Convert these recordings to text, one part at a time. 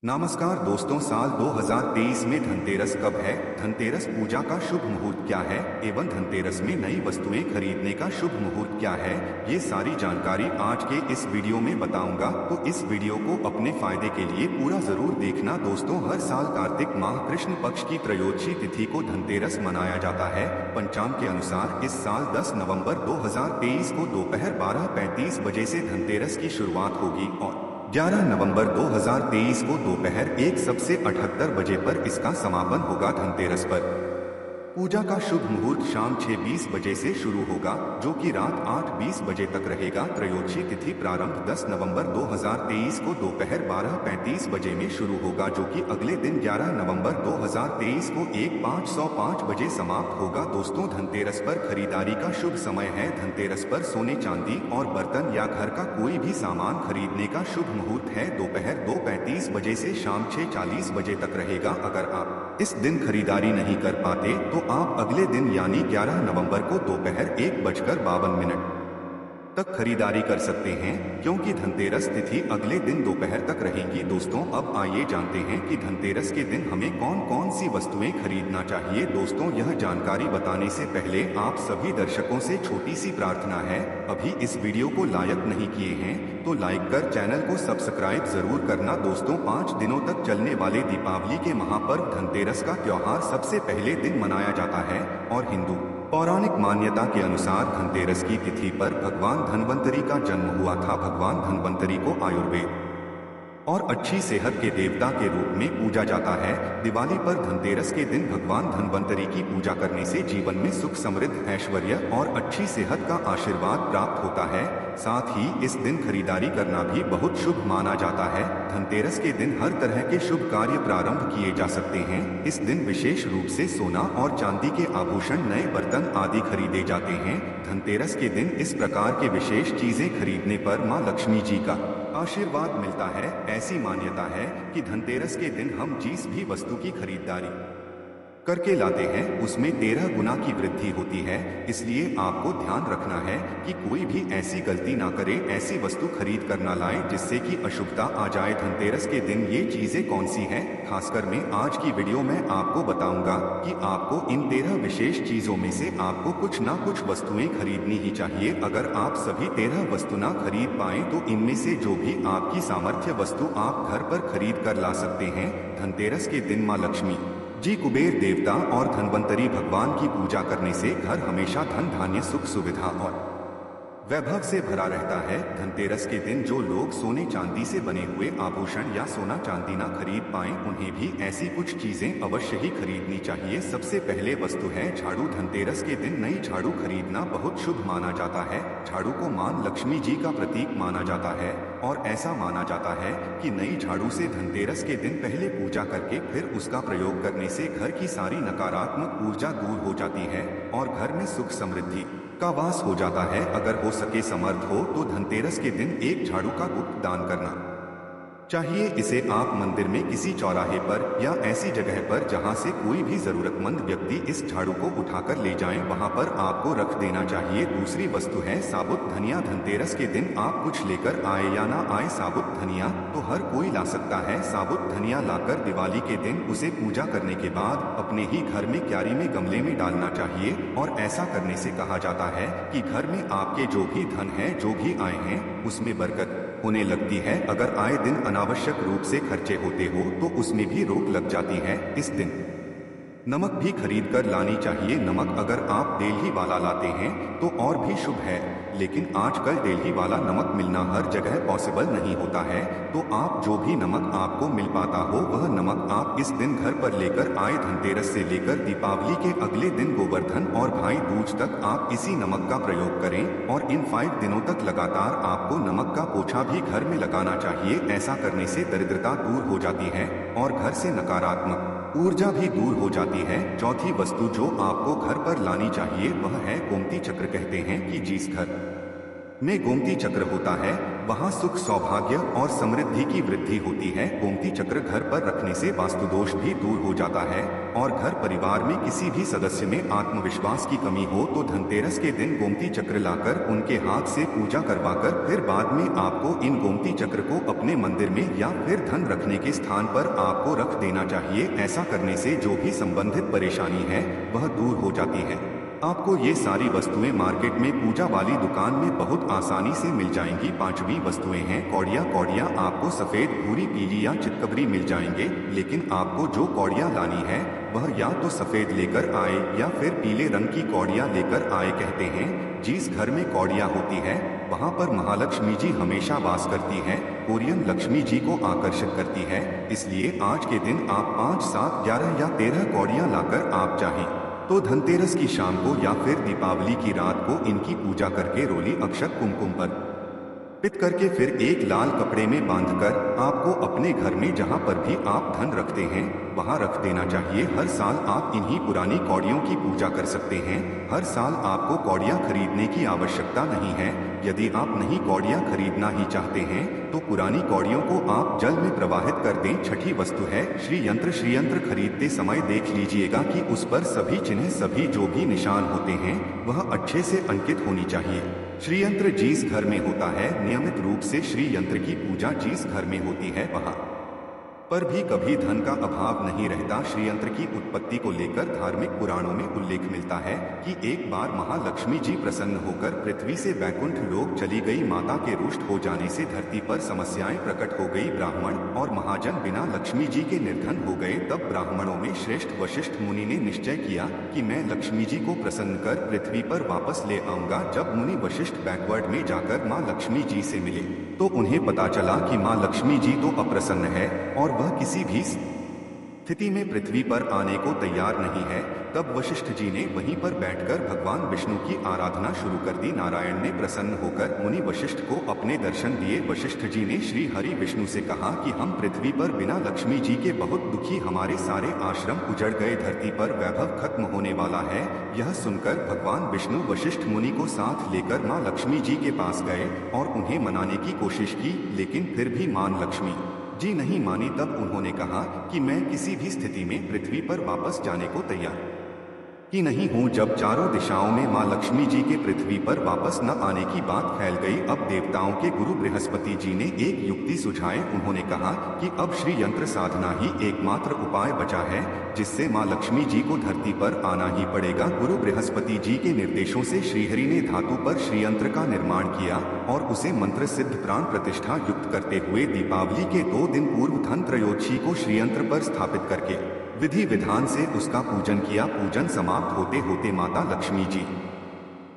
नमस्कार दोस्तों, साल 2023 में धनतेरस कब है? धनतेरस पूजा का शुभ मुहूर्त क्या है एवं धनतेरस में नई वस्तुएं खरीदने का शुभ मुहूर्त क्या है, ये सारी जानकारी आज के इस वीडियो में बताऊंगा। तो इस वीडियो को अपने फायदे के लिए पूरा जरूर देखना। दोस्तों, हर साल कार्तिक माह कृष्ण पक्ष की त्रयोदशी तिथि को धनतेरस मनाया जाता है। पंचांग के अनुसार इस साल 10 नवंबर 2023 को दोपहर 12:35 बजे से धनतेरस की शुरुआत होगी और 11 नवंबर 2023 को दोपहर 1:78 पर इसका समापन होगा। धनतेरस पर पूजा का शुभ मुहूर्त शाम 6:20 बजे से शुरू होगा, जो कि रात 8:20 बजे तक रहेगा। त्रयोदशी तिथि प्रारंभ 10 नवंबर 2023 को दोपहर 12:35 बजे में शुरू होगा, जो कि अगले दिन 11 नवंबर 2023 को 1:05 बजे समाप्त होगा। दोस्तों, धनतेरस पर खरीदारी का शुभ समय है। धनतेरस पर सोने, चांदी और बर्तन या घर का कोई भी सामान खरीदने का शुभ मुहूर्त है। दोपहर 2:35 बजे से शाम 6:40 बजे तक रहेगा। अगर आप इस दिन खरीदारी नहीं कर पाते तो आप अगले दिन यानी 11 नवंबर को दोपहर 1:52 तक खरीदारी कर सकते हैं, क्योंकि धनतेरस तिथि अगले दिन दोपहर तक रहेगी। दोस्तों, अब आइए जानते हैं कि धनतेरस के दिन हमें कौन कौन सी वस्तुएं खरीदना चाहिए। दोस्तों, यह जानकारी बताने से पहले आप सभी दर्शकों से छोटी सी प्रार्थना है, अभी इस वीडियो को लाइक नहीं किए हैं तो लाइक कर चैनल को सब्सक्राइब जरूर करना। दोस्तों, 5 दिनों तक चलने वाले दीपावली के महापर्व धनतेरस का त्योहार सबसे पहले दिन मनाया जाता है और हिंदू पौराणिक मान्यता के अनुसार धनतेरस की तिथि पर भगवान धन्वंतरी का जन्म हुआ था। भगवान धन्वंतरी को आयुर्वेद और अच्छी सेहत के देवता के रूप में पूजा जाता है। दिवाली पर धनतेरस के दिन भगवान धन्वंतरी की पूजा करने से जीवन में सुख, समृद्ध, ऐश्वर्य और अच्छी सेहत का आशीर्वाद प्राप्त होता है। साथ ही इस दिन खरीदारी करना भी बहुत शुभ माना जाता है। धनतेरस के दिन हर तरह के शुभ कार्य प्रारंभ किए जा सकते हैं। इस दिन विशेष रूप से सोना और चांदी के आभूषण, नए बर्तन आदि खरीदे जाते हैं। धनतेरस के दिन इस प्रकार के विशेष चीजें खरीदने पर मां लक्ष्मी जी का आशीर्वाद मिलता है। ऐसी मान्यता है कि धनतेरस के दिन हम जिस भी वस्तु की खरीदारी करके लाते हैं उसमें 13 गुना की वृद्धि होती है। इसलिए आपको ध्यान रखना है कि कोई भी ऐसी गलती ना करे, ऐसी वस्तु खरीद कर ना लाए जिससे कि अशुभता आ जाए। धनतेरस के दिन ये चीजें कौन सी हैं, खासकर मैं आज की वीडियो में आपको बताऊंगा कि आपको इन 13 विशेष चीजों में से आपको कुछ ना कुछ वस्तुएं खरीदनी ही चाहिए। अगर आप सभी 13 वस्तु ना खरीद पाए तो इनमें से जो भी आपकी सामर्थ्य वस्तु आप घर पर खरीद कर ला सकते हैं। धनतेरस के दिन माँ लक्ष्मी जी, कुबेर देवता और धन्वंतरी भगवान की पूजा करने से घर हमेशा धन, धान्य, सुख, सुविधा और वैभव से भरा रहता है। धनतेरस के दिन जो लोग सोने चांदी से बने हुए आभूषण या सोना चांदी ना खरीद पाए उन्हें भी ऐसी कुछ चीजें अवश्य ही खरीदनी चाहिए। सबसे पहले वस्तु है झाड़ू। धनतेरस के दिन नई झाड़ू खरीदना बहुत शुभ माना जाता है। झाड़ू को मां लक्ष्मी जी का प्रतीक माना जाता है और ऐसा माना जाता है कि नई झाड़ू से धनतेरस के दिन पहले पूजा करके फिर उसका प्रयोग करने से घर की सारी नकारात्मक ऊर्जा दूर हो जाती है और घर में सुख, समृद्धि का वास हो जाता है। अगर हो सके, समर्थ हो तो धनतेरस के दिन एक झाड़ू का गुप्त दान करना चाहिए। इसे आप मंदिर में किसी चौराहे पर या ऐसी जगह पर जहां से कोई भी जरूरतमंद व्यक्ति इस झाड़ू को उठाकर ले जाएं, वहां पर आपको रख देना चाहिए। दूसरी वस्तु है साबुत धनिया। धनतेरस के दिन आप कुछ लेकर आए या ना आए, साबुत धनिया तो हर कोई ला सकता है। साबुत धनिया लाकर दिवाली के दिन उसे पूजा करने के बाद अपने ही घर में क्यारी में, गमले में डालना चाहिए और ऐसा करने से कहा जाता है कि घर में आपके जो भी धन है, जो भी आए हैं, उसमें बरकत होने लगती है। अगर आए दिन अनावश्यक रूप से खर्चे होते हो तो उसमें भी रोक लग जाती है। इस दिन नमक भी खरीद कर लानी चाहिए। नमक अगर आप दिल्ली वाला लाते हैं तो और भी शुभ है, लेकिन आजकल दिल्ली वाला नमक मिलना हर जगह पॉसिबल नहीं होता है। तो आप जो भी नमक आपको मिल पाता हो वह नमक आप इस दिन घर पर लेकर आए। धनतेरस से लेकर दीपावली के अगले दिन गोवर्धन और भाई दूज तक आप इसी नमक का प्रयोग करें और इन 5 दिनों तक लगातार आपको नमक का पोछा भी घर में लगाना चाहिए। ऐसा करने से दरिद्रता दूर हो जाती है और घर से नकारात्मक ऊर्जा भी दूर हो जाती है। चौथी वस्तु जो आपको घर पर लानी चाहिए वह है गोमती चक्र। कहते हैं कि जिस घर में गोमती चक्र होता है वहाँ सुख, सौभाग्य और समृद्धि की वृद्धि होती है। गोमती चक्र घर पर रखने से वास्तु दोष भी दूर हो जाता है और घर परिवार में किसी भी सदस्य में आत्मविश्वास की कमी हो तो धनतेरस के दिन गोमती चक्र लाकर उनके हाथ से पूजा करवाकर फिर बाद में आपको इन गोमती चक्र को अपने मंदिर में या फिर धन रखने के स्थान पर आपको रख देना चाहिए। ऐसा करने से जो भी संबंधित परेशानी है वह दूर हो जाती है। आपको ये सारी वस्तुएं मार्केट में पूजा वाली दुकान में बहुत आसानी से मिल जाएंगी। पांचवी वस्तुएं हैं कौड़ियाँ। कौड़ियाँ आपको सफेद, भूरी, पीली या चितकबरी मिल जाएंगे, लेकिन आपको जो कौड़ियाँ लानी है वह या तो सफेद लेकर आए या फिर पीले रंग की कौड़ियाँ लेकर आए। कहते हैं जिस घर में कौड़ियाँ होती है वहाँ पर महालक्ष्मी जी हमेशा वास करती है। कोरियन लक्ष्मी जी को आकर्षित करती है। इसलिए आज के दिन आप 5, 7, 11 या 13 कौड़ियाँ लाकर आप चाहें तो धनतेरस की शाम को या फिर दीपावली की रात को इनकी पूजा करके रोली, अक्षत, कुमकुम पर पित करके फिर एक लाल कपड़े में बांधकर आपको अपने घर में जहां पर भी आप धन रखते हैं वहां रख देना चाहिए। हर साल आप इन्हीं पुरानी कौड़ियों की पूजा कर सकते हैं। हर साल आपको कौड़ियां खरीदने की आवश्यकता नहीं है। यदि आप नहीं कौड़ियां खरीदना ही चाहते हैं तो पुरानी कौड़ियों को आप जल में प्रवाहित कर दें। छठी वस्तु है श्री यंत्र। श्री यंत्र खरीदते समय देख लीजिएगा कि उस पर सभी चिन्ह, सभी जो भी निशान होते हैं वह अच्छे से अंकित होनी चाहिए। श्री यंत्र जिस घर में होता है नियमित रूप से श्री यंत्र की पूजा जिस घर में होती है वहां पर भी कभी धन का अभाव नहीं रहता। श्री यंत्र की उत्पत्ति को लेकर धार्मिक पुराणों में उल्लेख मिलता है कि एक बार महालक्ष्मी जी प्रसन्न होकर पृथ्वी से वैकुंठ लोक चली गई। माता के रुष्ट हो जाने से धरती पर समस्याएं प्रकट हो गई। ब्राह्मण और महाजन बिना लक्ष्मी जी के निर्धन हो गए। तब ब्राह्मणों में श्रेष्ठ वशिष्ठ मुनि ने निश्चय किया कि मैं लक्ष्मी जी को प्रसन्न कर पृथ्वी पर वापस ले आऊंगा। जब मुनि वशिष्ठ बैकवर्ड में जाकर माँ लक्ष्मी जी से मिले तो उन्हें पता चला कि माँ लक्ष्मी जी तो अप्रसन्न है और वह किसी भी स्थिति में पृथ्वी पर आने को तैयार नहीं है। तब वशिष्ठ जी ने वहीं पर बैठकर भगवान विष्णु की आराधना शुरू कर दी। नारायण ने प्रसन्न होकर मुनि वशिष्ठ को अपने दर्शन दिए। वशिष्ठ जी ने श्री हरि विष्णु से कहा कि हम पृथ्वी पर बिना लक्ष्मी जी के बहुत दुखी, हमारे सारे आश्रम उजड़ गए, धरती पर वैभव खत्म होने वाला है। यह सुनकर भगवान विष्णु वशिष्ठ मुनि को साथ लेकर माँ लक्ष्मी जी के पास गए और उन्हें मनाने की कोशिश की, लेकिन फिर भी माँ लक्ष्मी जी नहीं मानी। तब उन्होंने कहा कि मैं किसी भी स्थिति में पृथ्वी पर वापस जाने को तैयार ही नहीं हूँ। जब चारों दिशाओं में माँ लक्ष्मी जी के पृथ्वी पर वापस न आने की बात फैल गई, अब देवताओं के गुरु बृहस्पति जी ने एक युक्ति सुझाई। उन्होंने कहा कि अब श्री यंत्र साधना ही एकमात्र उपाय बचा है जिससे माँ लक्ष्मी जी को धरती पर आना ही पड़ेगा। गुरु बृहस्पति जी के निर्देशों से श्रीहरि ने धातु पर श्रीयंत्र का निर्माण किया और उसे मंत्र सिद्ध, प्राण प्रतिष्ठा युक्त करते हुए दीपावली के 2 दिन पूर्व धन त्रयोदशी को श्रीयंत्र पर स्थापित करके विधि विधान से उसका पूजन किया। पूजन समाप्त होते होते माता लक्ष्मी जी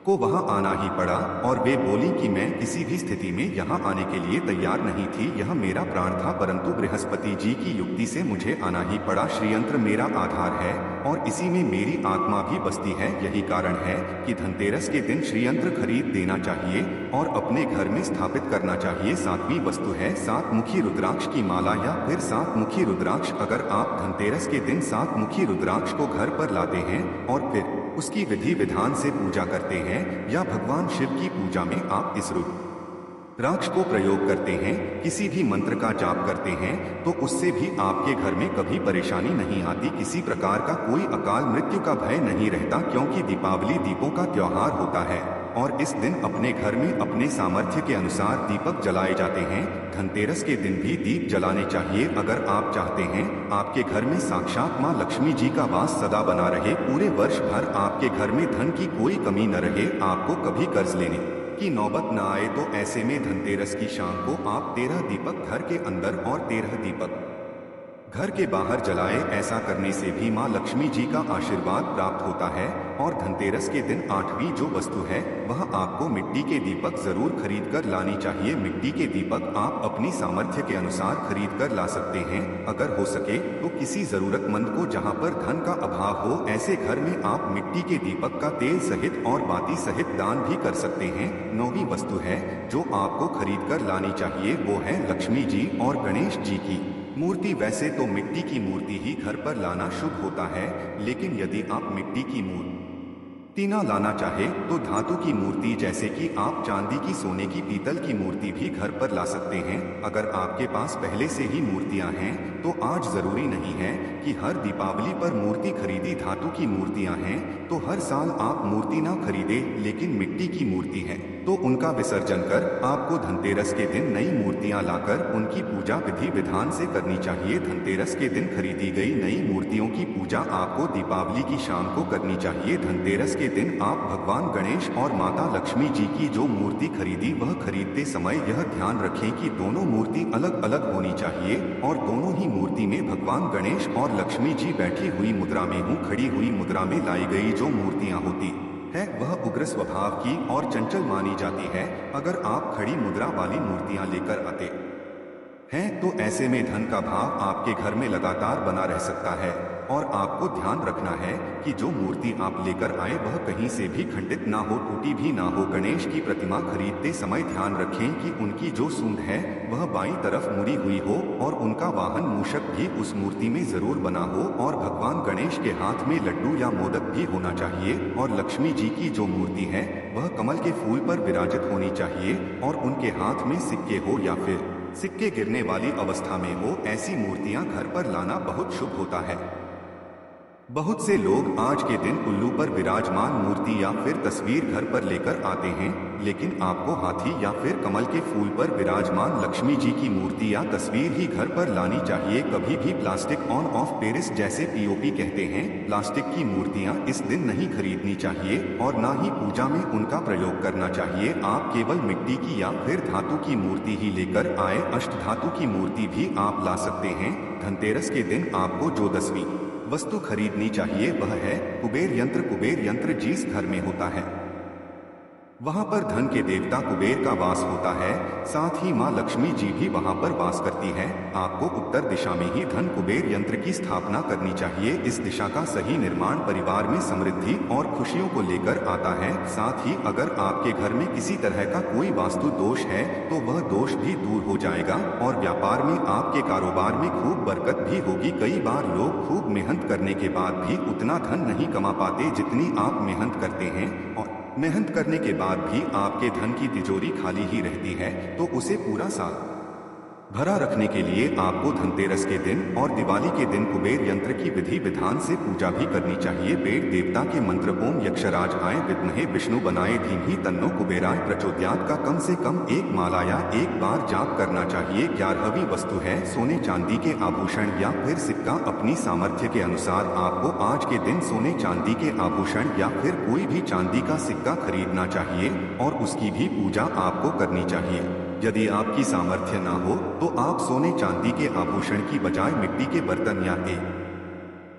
को वहां आना ही पड़ा और वे बोली कि मैं किसी भी स्थिति में यहां आने के लिए तैयार नहीं थी। यह मेरा प्राण था, परंतु बृहस्पति जी की युक्ति से मुझे आना ही पड़ा। श्रीयंत्र मेरा आधार है और इसी में मेरी आत्मा भी बसती है। यही कारण है कि धनतेरस के दिन श्रीयंत्र खरीद देना चाहिए और अपने घर में स्थापित करना चाहिए। 7वीं वस्तु है 7 मुखी रुद्राक्ष की माला या फिर 7 मुखी रुद्राक्ष। अगर आप धनतेरस के दिन 7 मुखी रुद्राक्ष को घर पर लाते हैं और फिर उसकी विधि विधान से पूजा करते हैं या भगवान शिव की पूजा में आप इस रुद्राक्ष को प्रयोग करते हैं, किसी भी मंत्र का जाप करते हैं तो उससे भी आपके घर में कभी परेशानी नहीं आती। किसी प्रकार का कोई अकाल मृत्यु का भय नहीं रहता, क्योंकि दीपावली दीपों का त्योहार होता है और इस दिन अपने घर में अपने सामर्थ्य के अनुसार दीपक जलाए जाते हैं। धनतेरस के दिन भी दीप जलाने चाहिए। अगर आप चाहते हैं आपके घर में साक्षात माँ लक्ष्मी जी का वास सदा बना रहे, पूरे वर्ष भर आपके घर में धन की कोई कमी न रहे, आपको कभी कर्ज लेने की नौबत न आए, तो ऐसे में धनतेरस की शाम को आप 13 दीपक घर के अंदर और 13 दीपक घर के बाहर जलाए। ऐसा करने से भी माँ लक्ष्मी जी का आशीर्वाद प्राप्त होता है। और धनतेरस के दिन 8वीं जो वस्तु है वह आपको मिट्टी के दीपक जरूर खरीद कर लानी चाहिए। मिट्टी के दीपक आप अपनी सामर्थ्य के अनुसार खरीद कर ला सकते हैं। अगर हो सके तो किसी जरूरतमंद को जहाँ पर धन का अभाव हो, ऐसे घर में आप मिट्टी के दीपक का तेल सहित और बाती सहित दान भी कर सकते हैं। 9वीं वस्तु है जो आपको खरीद कर लानी चाहिए, वो है लक्ष्मी जी और गणेश जी की मूर्ति। वैसे तो मिट्टी की मूर्ति ही घर पर लाना शुभ होता है, लेकिन यदि आप मिट्टी की मूर्ति तीना लाना चाहे तो धातु की मूर्ति जैसे कि आप चांदी की, सोने की, पीतल की मूर्ति भी घर पर ला सकते हैं। अगर आपके पास पहले से ही मूर्तियां हैं तो आज जरूरी नहीं है कि हर दीपावली पर मूर्ति खरीदी। धातु की मूर्तियां हैं तो हर साल आप मूर्ति ना खरीदे, लेकिन मिट्टी की मूर्ति है तो उनका विसर्जन कर आपको धनतेरस के दिन नई मूर्तियां लाकर उनकी पूजा विधि विधान से करनी चाहिए। धनतेरस के दिन खरीदी गई नई मूर्तियों की पूजा आपको दीपावली की शाम को करनी चाहिए। धनतेरस के दिन आप भगवान गणेश और माता लक्ष्मी जी की जो मूर्ति खरीदी वह खरीदते समय यह ध्यान रखें कि दोनों मूर्ति अलग अलग होनी चाहिए और दोनों ही मूर्ति में भगवान गणेश और लक्ष्मी जी बैठी हुई मुद्रा में हो। खड़ी हुई मुद्रा में लाई गई जो मूर्तियां होती है वह उग्र स्वभाव की और चंचल मानी जाती है। अगर आप खड़ी मुद्रा वाली मूर्तियां लेकर आते हैं तो ऐसे में धन का भाव आपके घर में लगातार बना रह सकता है। और आपको ध्यान रखना है कि जो मूर्ति आप लेकर आए वह कहीं से भी खंडित ना हो, टूटी भी ना हो। गणेश की प्रतिमा खरीदते समय ध्यान रखें कि उनकी जो सूंड है वह बाईं तरफ मुड़ी हुई हो और उनका वाहन मूषक भी उस मूर्ति में जरूर बना हो और भगवान गणेश के हाथ में लड्डू या मोदक भी होना चाहिए। और लक्ष्मी जी की जो मूर्ति है वह कमल के फूल पर विराजित होनी चाहिए और उनके हाथ में सिक्के हो या फिर सिक्के गिरने वाली अवस्था में हो। ऐसी मूर्तियां घर पर लाना बहुत शुभ होता है। बहुत से लोग आज के दिन उल्लू पर विराजमान मूर्ति या फिर तस्वीर घर पर लेकर आते हैं, लेकिन आपको हाथी या फिर कमल के फूल पर विराजमान लक्ष्मी जी की मूर्ति या तस्वीर ही घर पर लानी चाहिए। कभी भी प्लास्टिक ऑन ऑफ पेरिस जैसे पीओपी कहते हैं, प्लास्टिक की मूर्तियां इस दिन नहीं खरीदनी चाहिए और ना ही पूजा में उनका प्रयोग करना चाहिए। आप केवल मिट्टी की या फिर धातु की मूर्ति ही लेकर आए। अष्ट धातु की मूर्ति भी आप ला सकते हैं। धनतेरस के दिन आपको जो 10वीं वस्तु खरीदनी चाहिए वह है कुबेर यंत्र। कुबेर यंत्र जिस घर में होता है वहां पर धन के देवता कुबेर का वास होता है, साथ ही मां लक्ष्मी जी भी वहां पर वास करती है। आपको उत्तर दिशा में ही धन कुबेर यंत्र की स्थापना करनी चाहिए। इस दिशा का सही निर्माण परिवार में समृद्धि और खुशियों को लेकर आता है। साथ ही अगर आपके घर में किसी तरह का कोई वास्तु दोष है तो वह दोष भी दूर हो जाएगा और व्यापार में, आपके कारोबार में खूब बरकत भी होगी। कई बार लोग खूब मेहनत करने के बाद भी उतना धन नहीं कमा पाते जितनी आप मेहनत करते हैं और मेहनत करने के बाद भी आपके धन की तिजोरी खाली ही रहती है। तो उसे पूरा साल भरा रखने के लिए आपको धनतेरस के दिन और दिवाली के दिन कुबेर यंत्र की विधि विधान से पूजा भी करनी चाहिए। पेड़ देवता के मंत्र ओम यक्षराज आय विद्महे विष्णु बनाए धीमहि तन्नो कुबेराय प्रचोदयात् का कम से कम एक माला या एक बार जाप करना चाहिए। 11वीं वस्तु है सोने चांदी के आभूषण या फिर सिक्का। अपनी सामर्थ्य के अनुसार आपको आज के दिन सोने चांदी के आभूषण या फिर कोई भी चांदी का सिक्का खरीदना चाहिए और उसकी भी पूजा आपको करनी चाहिए। यदि आपकी सामर्थ्य ना हो तो आप सोने चांदी के आभूषण की बजाय मिट्टी के बर्तन या एक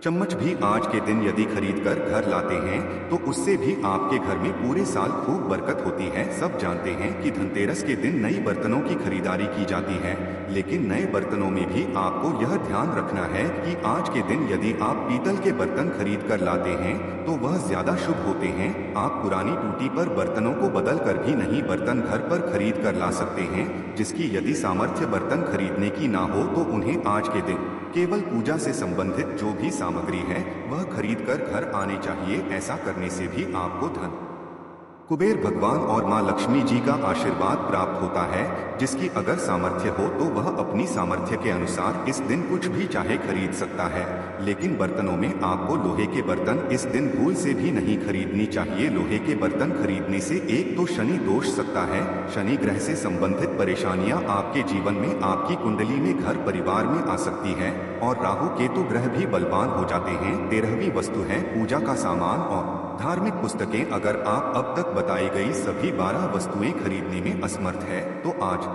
चम्मच भी आज के दिन यदि खरीद कर घर लाते हैं तो उससे भी आपके घर में पूरे साल खूब बरकत होती है। सब जानते हैं कि धनतेरस के दिन नई बर्तनों की खरीदारी की जाती है, लेकिन नए बर्तनों में भी आपको यह ध्यान रखना है कि आज के दिन यदि आप पीतल के बर्तन खरीद कर लाते हैं तो वह ज्यादा शुभ होते हैं। आप पुरानी टूटी पर बर्तनों को बदल कर भी नई बर्तन घर पर खरीद कर ला सकते हैं। जिसकी यदि सामर्थ्य बर्तन खरीदने की ना हो तो उन्हें आज के दिन केवल पूजा से संबंधित जो भी सामग्री है वह खरीद कर घर आने चाहिए। ऐसा करने से भी आपको धन कुबेर भगवान और मां लक्ष्मी जी का आशीर्वाद प्राप्त होता है। जिसकी अगर सामर्थ्य हो तो वह अपनी सामर्थ्य के अनुसार इस दिन कुछ भी चाहे खरीद सकता है, लेकिन बर्तनों में आपको लोहे के बर्तन इस दिन भूल से भी नहीं खरीदनी चाहिए। लोहे के बर्तन खरीदने से एक तो शनि दोष सकता है, शनि ग्रह से संबंधित परेशानियां आपके जीवन में, आपकी कुंडली में, घर परिवार में आ सकती है और राहु केतु ग्रह भी बलवान हो जाते हैं। 13वीं वस्तु है पूजा का सामान और धार्मिक पुस्तकें। अगर आप अब तक बताई गई सभी 12 वस्तुएं खरीदने में असमर्थ है तो आज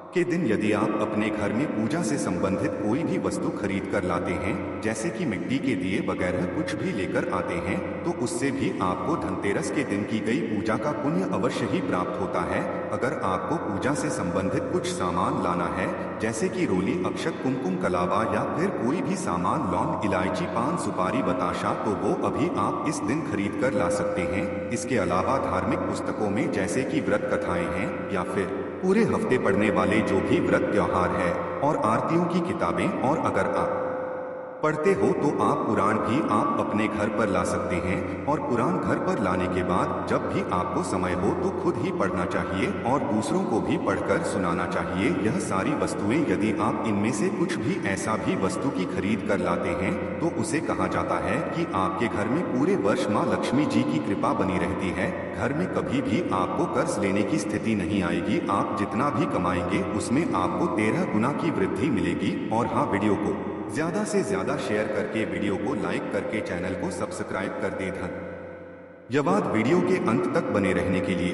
के दिन यदि आप अपने घर में पूजा से संबंधित कोई भी वस्तु खरीद कर लाते हैं, जैसे कि मिट्टी के दिए वगैरह कुछ भी लेकर आते हैं, तो उससे भी आपको धनतेरस के दिन की गई पूजा का पुण्य अवश्य ही प्राप्त होता है। अगर आपको पूजा से संबंधित कुछ सामान लाना है, जैसे कि रोली, अक्षत, कुमकुम, कलावा या फिर कोई भी सामान, लौंग, इलायची, पान, सुपारी, बताशा, तो वो अभी आप इस दिन खरीद कर ला सकते हैं। इसके अलावा धार्मिक पुस्तकों में जैसे कि व्रत कथाएं हैं या फिर पूरे हफ्ते पढ़ने वाले जो भी व्रत त्योहार है और आरतियों की किताबें, और अगर आप पढ़ते हो तो आप कुरान भी आप अपने घर पर ला सकते हैं और कुरान घर पर लाने के बाद जब भी आपको समय हो तो खुद ही पढ़ना चाहिए और दूसरों को भी पढ़कर सुनाना चाहिए। यह सारी वस्तुएं यदि आप इनमें से कुछ भी ऐसा भी वस्तु की खरीद कर लाते हैं तो उसे कहा जाता है कि आपके घर में पूरे वर्ष माँ लक्ष्मी जी की कृपा बनी रहती है। घर में कभी भी आपको कर्ज लेने की स्थिति नहीं आएगी। आप जितना भी कमाएंगे उसमें आपको 13 गुना की वृद्धि मिलेगी। और हाँ, वीडियो को ज्यादा से ज्यादा शेयर करके, वीडियो को लाइक करके चैनल को सब्सक्राइब कर दे। धन्यवाद वीडियो के अंत तक बने रहने के लिए।